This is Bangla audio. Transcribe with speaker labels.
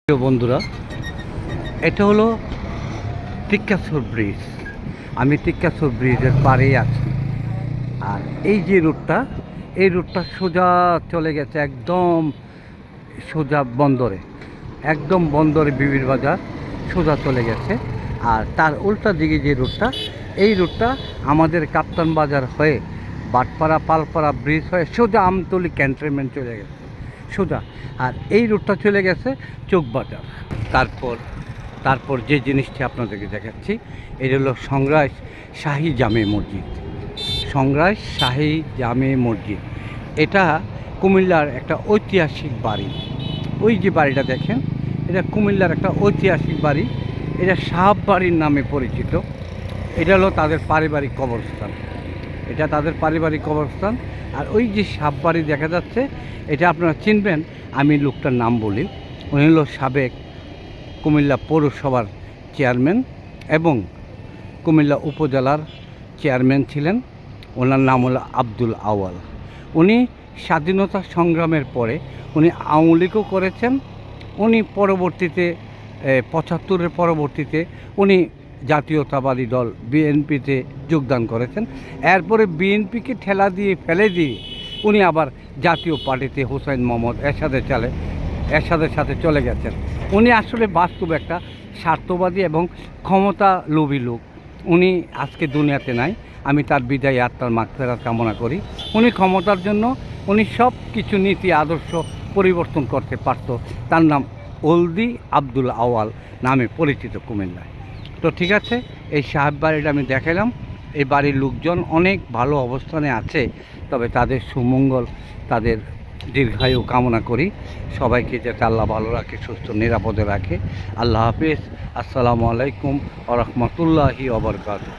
Speaker 1: প্রিয় বন্ধুরা, এটা হলো টিক্কাসুর ব্রিজ। আমি টিক্কাসুর ব্রিজের পাড়েই আছি। আর এই যে রুটটা, এই রুটটা সোজা চলে গেছে একদম সোজা বন্দরে, একদম বন্দরে বিবির বাজার সোজা চলে গেছে। আর তার উল্টা দিকে যে রুটটা, এই রুটটা আমাদের কাপ্তান বাজার হয়ে বাটপাড়া পালপাড়া ব্রিজ হয়ে সোজা আমতলী ক্যান্টনমেন্ট চলে গেছে সোজা। আর এই রুটটা চলে গেছে চোকবাজার। তারপর যে জিনিসটি আপনাদেরকে দেখাচ্ছি, এটা হলো সংগ্রাস শাহী জামে মসজিদ। সংগ্রাস শাহী জামে মসজিদ, এটা কুমিল্লার একটা ঐতিহাসিক বাড়ি। ওই যে বাড়িটা দেখেন, এটা কুমিল্লার একটা ঐতিহাসিক বাড়ি। এটা সাহাব বাড়ির নামে পরিচিত। এটা হলো তাদের পারিবারিক কবরস্থান। এটা তাদের পারিবারিক কবরস্থান। আর ওই যে সাহাব বাড়ি দেখা যাচ্ছে, এটা আপনারা চিনবেন। আমি লোকটার নাম বলি, উনি হলো সাবেক কুমিল্লা পৌরসভার চেয়ারম্যান এবং কুমিল্লা উপজেলার চেয়ারম্যান ছিলেন। ওনার নাম হলো আব্দুল আওয়াল। উনি স্বাধীনতা সংগ্রামের পরে উনি আওয়ামী লীগও করেছেন। উনি পরবর্তীতে ৭৫-এর পরবর্তীতে উনি জাতীয়তাবাদী দল বিএনপিতে যোগদান করেছেন। এরপরে বিএনপিকে ঠেলা দিয়ে ফেলে দিয়ে উনি আবার জাতীয় পার্টিতে হুসাইন মোহাম্মদ এরশাদের সাথে চলে গেছেন। উনি আসলে বাস্তব একটা স্বার্থবাদী এবং ক্ষমতা লোভী লোক। উনি আজকে দুনিয়াতে নাই। আমি তার বিদায় আত্মার মাগফিরাত কামনা করি। উনি ক্ষমতার জন্য উনি সব কিছু নীতি আদর্শ পরিবর্তন করতে পারত। তার নাম ওলদি আব্দুল আওয়াল নামে পরিচিত কুমিল্লায়। তো ঠিক আছে, এই সাহেব বাড়িটা আমি দেখালাম। এই বাড়ির লোকজন অনেক ভালো অবস্থানে আছে, তবে তাদের সুমঙ্গল, তাদের দীর্ঘায়ু কামনা করি। সবাইকে যাতে আল্লাহ ভালো রাখে, সুস্থ নিরাপদে রাখে। আল্লাহ হাফিজ। আসসালামু আলাইকুম ওয়া রাহমাতুল্লাহি ওয়া বারাকাতুহু।